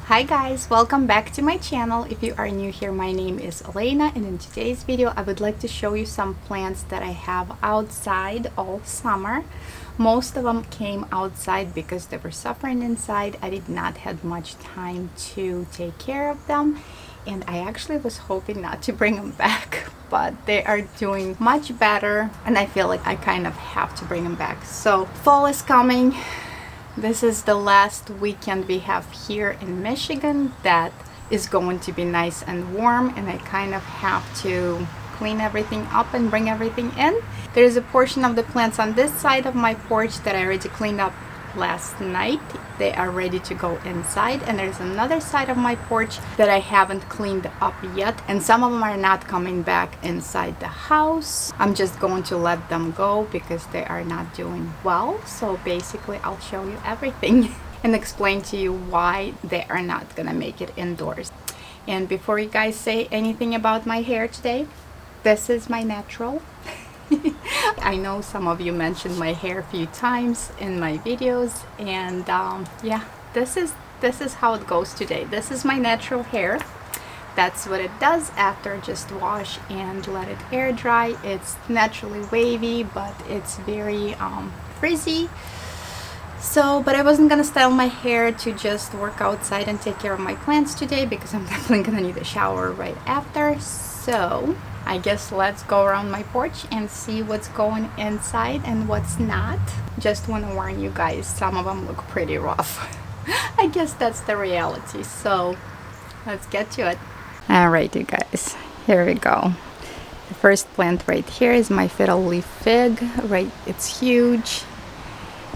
Hi guys, welcome back to my channel. If you are new here, my name is Elena, and in today's video I would like to show you some plants that I have outside all summer. Most of them came outside because they were suffering inside. I did not have much time to take care of them, and I actually was hoping not to bring them back, but they are doing much better and I feel like I kind of have to bring them back. So fall is coming. This is the last weekend we have here in Michigan that is going to be nice and warm, and I kind of have to clean everything up and bring everything in. There is a portion of the plants on this side of my porch that I already cleaned up last night. They are ready to go inside, and there's another side of my porch that I haven't cleaned up yet, and some of them are not coming back inside the house. I'm just going to let them go because they are not doing well. So basically I'll show you everything and explain to you why they are not gonna make it indoors. And before you guys say anything about my hair today, this is my natural. I know some of you mentioned my hair a few times in my videos, and yeah, this is how it goes today. This is my natural hair. That's what it does after just wash and let it air dry. It's naturally wavy, but it's very frizzy. So, but I wasn't gonna style my hair to just work outside and take care of my plants today because I'm definitely gonna need a shower right after. So I guess let's go around my porch and see what's going inside and what's not. Just want to warn you guys, some of them look pretty rough. I guess that's the reality. So let's get to it. Alright you guys, here we go. The first plant right here is my Fiddle Leaf Fig. Right, it's huge.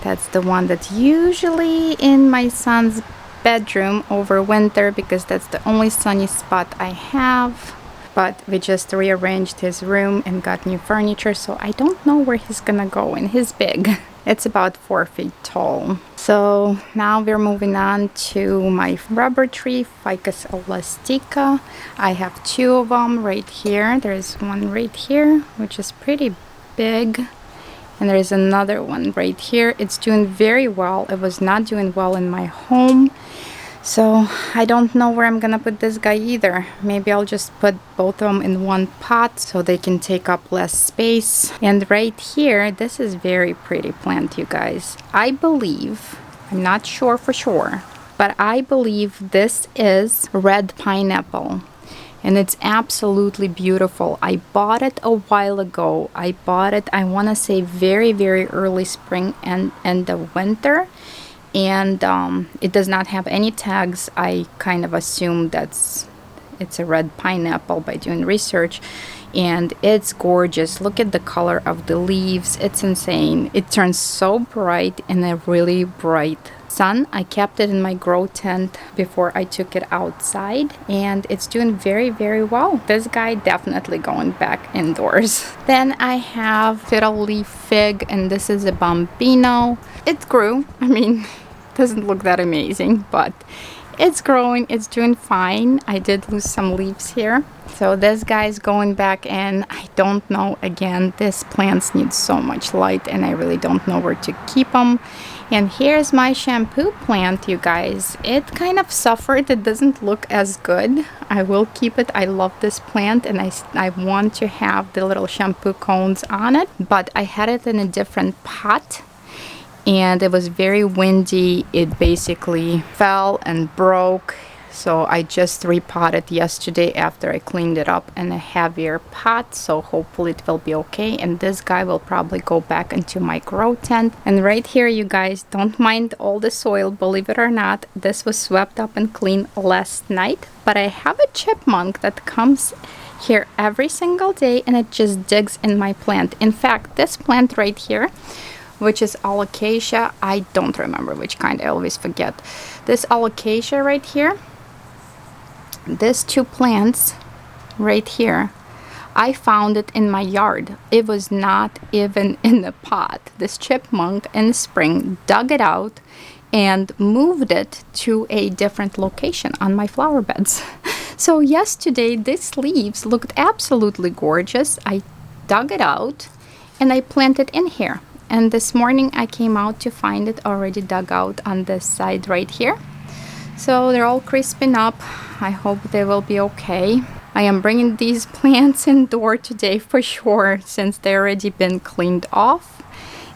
That's the one that's usually in my son's bedroom over winter because that's the only sunny spot I have. But we just rearranged his room and got new furniture, so I don't know where he's gonna go, and he's big. It's about 4 feet tall. So now we're moving on to my rubber tree, Ficus elastica. I have 2 of them right here. There's one right here, which is pretty big. And there's another one right here. It's doing very well. It was not doing well in my home. So I don't know where I'm gonna put this guy either. Maybe I'll just put both of them in one pot so they can take up less space. And right here, this is very pretty plant, you guys. I believe, I'm not sure for sure, but I believe this is red pineapple. And it's absolutely beautiful. I bought it a while ago. I bought it, I wanna say very, very early spring and end of winter. And it does not have any tags. I kind of assume it's a red pineapple by doing research, and it's gorgeous. Look at the color of the leaves. It's insane. It turns so bright in a really bright sun. I kept it in my grow tent before I took it outside, and it's doing very, very well. This guy definitely going back indoors. Then I have Fiddle Leaf Fig, and this is a Bambino. It grew. I mean, it doesn't look that amazing, but it's growing. It's doing fine. I did lose some leaves here. So this guy's going back in. I don't know. Again, this plants need so much light, and I really don't know where to keep them. And here's my shampoo plant, you guys. It kind of suffered. It doesn't look as good. I will keep it. I love this plant, and I want to have the little shampoo cones on it, but I had it in a different pot, and it was very windy. It basically fell and broke. So I just repotted yesterday after I cleaned it up in a heavier pot, so hopefully it will be okay. And this guy will probably go back into my grow tent. And right here, you guys, don't mind all the soil, believe it or not. This was swept up and cleaned last night, but I have a chipmunk that comes here every single day, and it just digs in my plant. In fact, this plant right here, which is alocasia, I don't remember which kind, I always forget. This alocasia right here, these 2 plants right here, I found it in my yard. It was not even in the pot. This chipmunk in the spring dug it out and moved it to a different location on my flower beds. So yesterday these leaves looked absolutely gorgeous. I dug it out and I planted in here. and this morning I came out to find it already dug out on this side right here. So they're all crisping up. I hope they will be okay. I am bringing these plants indoor today for sure, since they already been cleaned off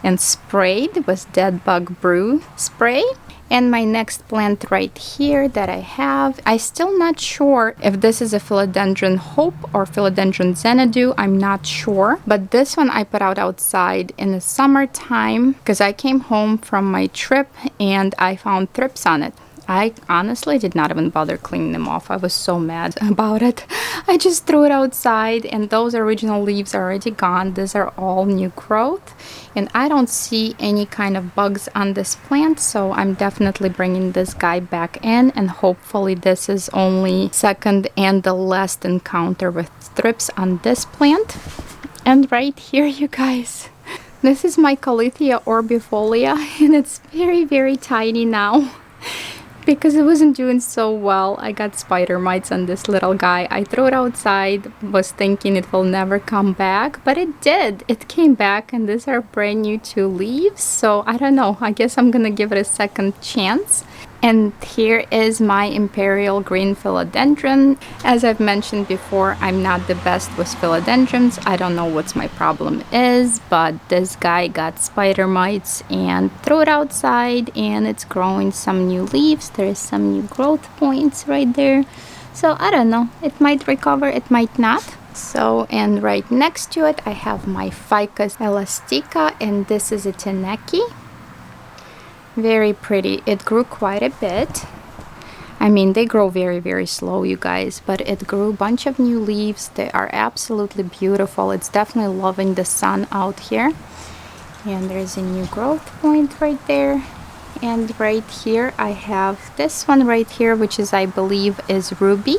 and sprayed with dead bug brew spray. And my next plant right here that I have, I still not sure if this is a Philodendron Hope or Philodendron Xanadu. I'm not sure, but this one I put out outside in the summertime because I came home from my trip and I found thrips on it. I honestly did not even bother cleaning them off. I was so mad about it. I just threw it outside, and those original leaves are already gone. These are all new growth, and I don't see any kind of bugs on this plant, so I'm definitely bringing this guy back in, and hopefully this is only second and the last encounter with thrips on this plant. And right here, you guys, this is my Calathea orbifolia, and it's very, very tiny now. Because it wasn't doing so well. I got spider mites on this little guy. I threw it outside, was thinking it will never come back, but it did. It came back, and these are brand new 2 leaves. So I don't know, I guess I'm gonna give it a second chance. And here is my Imperial Green Philodendron. As I've mentioned before, I'm not the best with philodendrons. I don't know what my problem is, but this guy got spider mites and threw it outside, and it's growing some new leaves. There's some new growth points right there. So I don't know, it might recover, it might not. So, and right next to it, I have my Ficus elastica, and this is a Teneki. Very pretty. It grew quite a bit. I mean, they grow very, very slow, you guys, but it grew a bunch of new leaves. They are absolutely beautiful. It's definitely loving the sun out here. And there's a new growth point right there. And right here, I have this one right here, which is, I believe, is Ruby.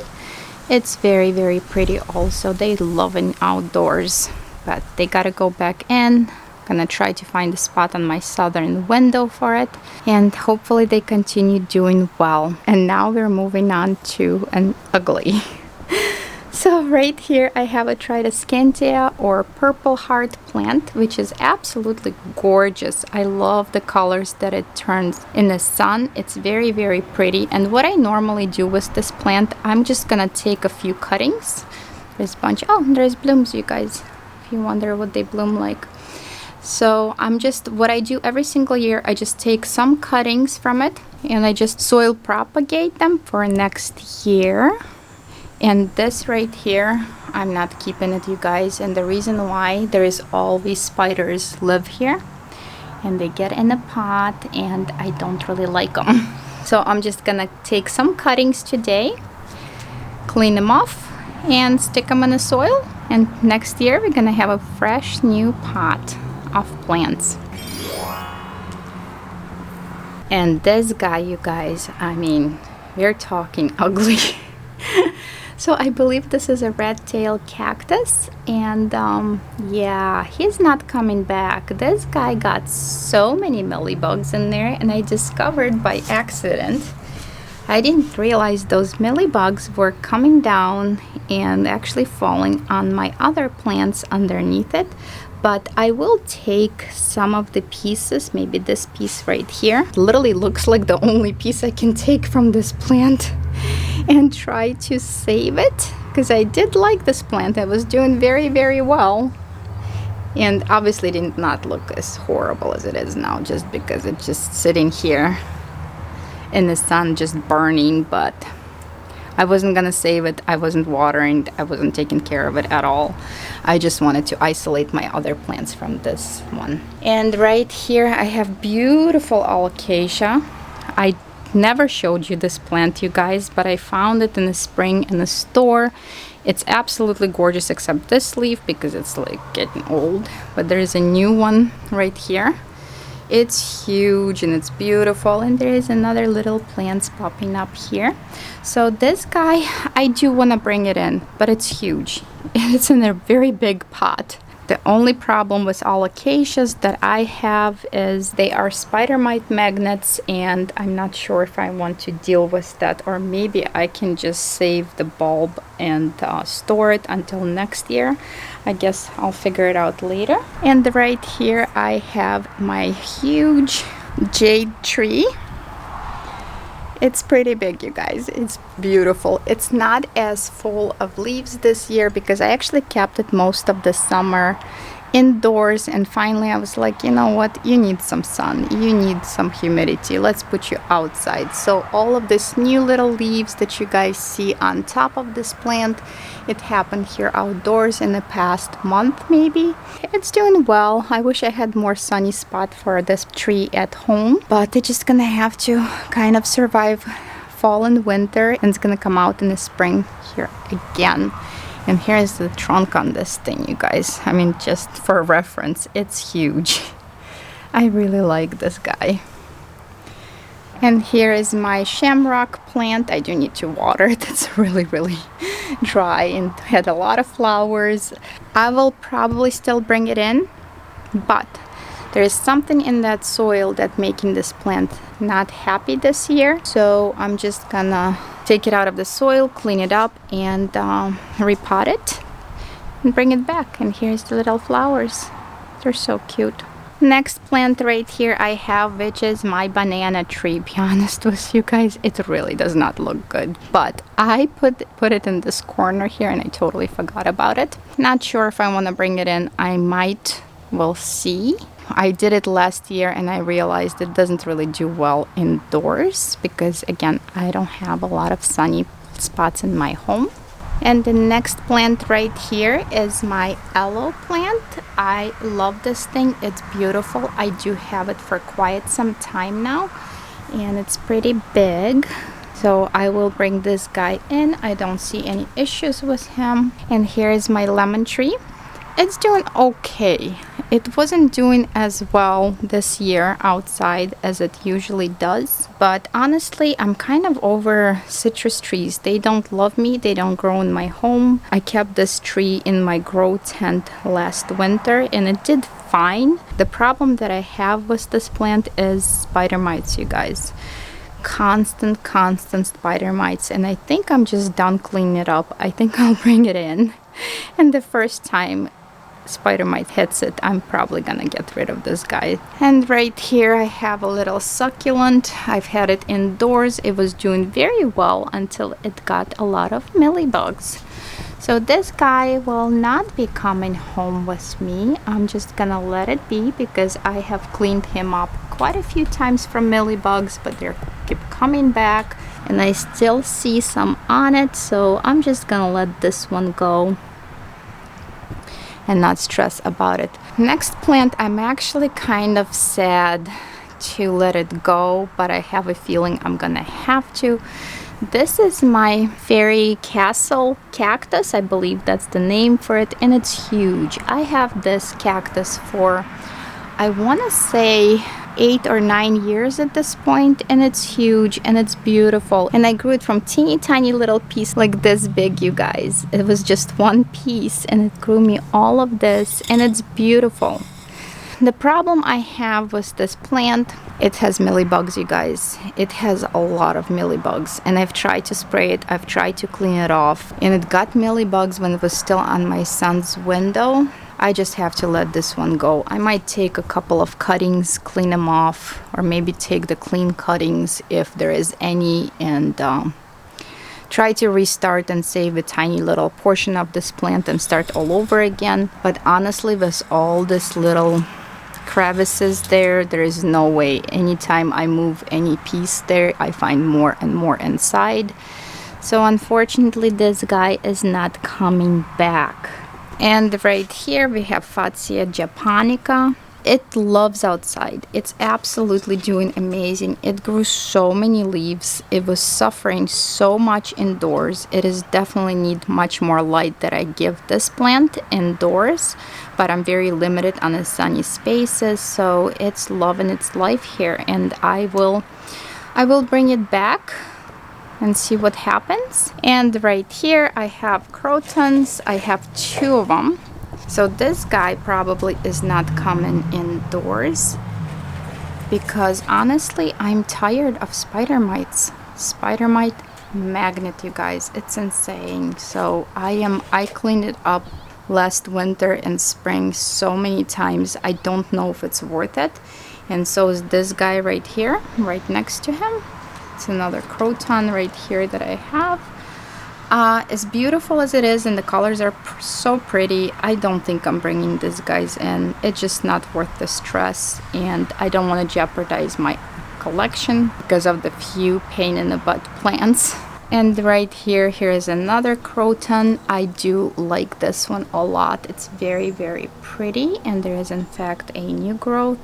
It's very, very pretty also. They love it outdoors, but they gotta go back in. Gonna try to find a spot on my southern window for it, and hopefully they continue doing well. And now we're moving on to an ugly. So right here I have a Tridescantia or purple heart plant, which is absolutely gorgeous. I love the colors that it turns in the sun. It's very, very pretty. And what I normally do with this plant, I'm just gonna take a few cuttings. There's a bunch. Oh, there's blooms, you guys, if you wonder what they bloom like. So what I do every single year, I just take some cuttings from it and I just soil propagate them for next year. And this right here, I'm not keeping it, you guys. And the reason why, there is all these spiders live here and they get in the pot and I don't really like them. So I'm just gonna take some cuttings today, clean them off and stick them in the soil. And next year we're gonna have a fresh new pot of plants. And this guy, you guys, I mean, we're talking ugly. So I believe this is a red-tailed cactus, and yeah, he's not coming back. This guy got so many mealybugs in there, and I discovered by accident. I didn't realize those mealybugs were coming down and actually falling on my other plants underneath it. But I will take some of the pieces, maybe this piece right here. Literally looks like the only piece I can take from this plant, and try to save it, because I did like this plant. I was doing very, very well. And obviously did not look as horrible as it is now, just because it's just sitting here in the sun just burning. But I wasn't gonna save it. I wasn't watering. I wasn't taking care of it at all. I just wanted to isolate my other plants from this one. And right here I have beautiful alocasia. I never showed you this plant, you guys, but I found it in the spring in the store. It's absolutely gorgeous, except this leaf because it's like getting old. But there's a new one right here. It's huge and it's beautiful, and there is another little plants popping up here. So this guy, I do want to bring it in, but it's huge. It's in a very big pot. The only problem with all acacias that I have is they are spider mite magnets, and I'm not sure if I want to deal with that, or maybe I can just save the bulb and store it until next year. I guess I'll figure it out later. And right here I have my huge jade tree. It's pretty big, you guys. It's beautiful. It's not as full of leaves this year because I actually kept it most of the summer indoors, and finally I was like, you know what, you need some sun, you need some humidity, let's put you outside. So all of these new little leaves that you guys see on top of this plant, it happened here outdoors in the past month maybe. It's doing well. I wish I had more sunny spot for this tree at home, but it's just gonna have to kind of survive fall and winter, and it's gonna come out in the spring here again. And here's the trunk on this thing, you guys. I mean, just for reference, it's huge. I really like this guy. And here is my Shamrock plant. I do need to water it. It's really, really dry and had a lot of flowers. I will probably still bring it in, but there is something in that soil that making this plant not happy this year. So I'm just gonna take it out of the soil, clean it up, and repot it and bring it back. And here's the little flowers. They're so cute. Next plant right here I have, which is my banana tree. Be honest with you guys, it really does not look good, but I put it in this corner here and I totally forgot about it. Not sure if I want to bring it in. I might. We'll see. I did it last year and I realized it doesn't really do well indoors because, again, I don't have a lot of sunny spots in my home. And the next plant right here is my aloe plant. I love this thing. It's beautiful. I do have it for quite some time now and it's pretty big. So I will bring this guy in. I don't see any issues with him. And here is my lemon tree. It's doing okay. It wasn't doing as well this year outside as it usually does, but honestly I'm kind of over citrus trees. They don't love me. They don't grow in my home. I kept this tree in my grow tent last winter and it did fine. The problem that I have with this plant is spider mites, you guys. Constant spider mites, and I think I'm just done cleaning it up. I think I'll bring it in, and the first time spider mite hits it, I'm probably gonna get rid of this guy. And right here I have a little succulent. I've had it indoors. It was doing very well until it got a lot of mealybugs. So this guy will not be coming home with me. I'm just gonna let it be because I have cleaned him up quite a few times from mealybugs, but they keep coming back and I still see some on it, so I'm just gonna let this one go and not stress about it. Next plant, I'm actually kind of sad to let it go, but I have a feeling I'm gonna have to. This is my fairy castle cactus. I believe that's the name for it, and it's huge. I have this cactus for, I want to say 8 or 9 years at this point, and it's huge and it's beautiful. And I grew it from teeny tiny little piece like this big, you guys. It was just one piece and it grew me all of this, and it's beautiful. The problem I have with this plant, it has mealybugs, you guys. It has a lot of mealybugs, and I've tried to spray it, I've tried to clean it off, and it got mealybugs when it was still on my son's window. I just have to let this one go. I might take a couple of cuttings, clean them off, or maybe take the clean cuttings if there is any, and try to restart and save a tiny little portion of this plant and start all over again. But honestly, with all this little crevices there is no way. Anytime I move any piece there, I find more and more inside. So unfortunately this guy is not coming back. And right here we have Fatsia japonica. It loves outside. It's absolutely doing amazing. It grew so many leaves. It was suffering so much indoors. It is definitely need much more light that I give this plant indoors, but I'm very limited on the sunny spaces, so it's loving its life here. And I will bring it back and see what happens. And right here I have Crotons. I have 2 of them. So this guy probably is not coming indoors because honestly I'm tired of spider mites. Spider mite magnet, you guys, it's insane. So I cleaned it up last winter and spring so many times. I don't know if it's worth it. And so is this guy right here, right next to him. It's another croton right here that I have. As beautiful as it is and the colors are so pretty, I don't think I'm bringing these guys in. It's just not worth the stress, and I don't want to jeopardize my collection because of the few pain in the butt plants. And right here is another croton. I do like this one a lot. It's very, very pretty, and there is in fact a new growth.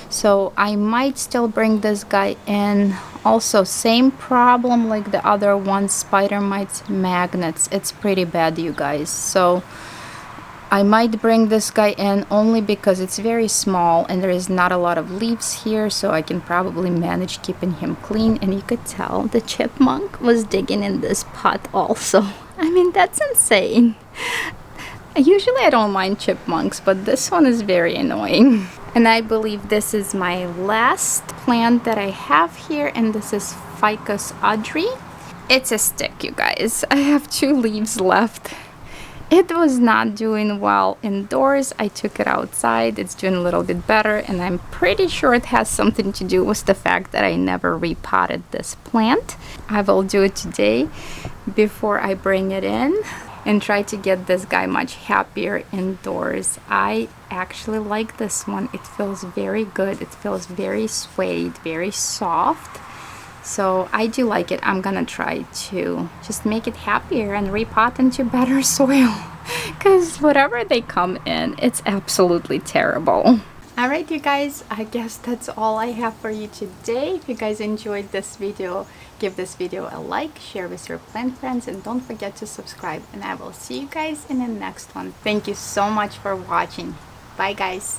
So I might still bring this guy in. Also, same problem like the other one, spider mites magnets. It's pretty bad, you guys. So I might bring this guy in only because it's very small and there is not a lot of leaves here, so I can probably manage keeping him clean. And you could tell the chipmunk was digging in this pot also. I mean, that's insane. Usually I don't mind chipmunks, but this one is very annoying. And I believe this is my last plant that I have here, and this is Ficus audrey. It's a stick, you guys. I have 2 leaves left. It was not doing well indoors. I took it outside. It's doing a little bit better, and I'm pretty sure it has something to do with the fact that I never repotted this plant. I will do it today before I bring it in and try to get this guy much happier indoors. I actually like this one. It feels very good. It feels very suede, very soft. So I do like it. I'm gonna try to just make it happier and repot into better soil, because whatever they come in, it's absolutely terrible. Alright, you guys, I guess that's all I have for you today. If you guys enjoyed this video, give this video a like, share with your plant friends, and don't forget to subscribe. And I will see you guys in the next one. Thank you so much for watching. Bye, guys.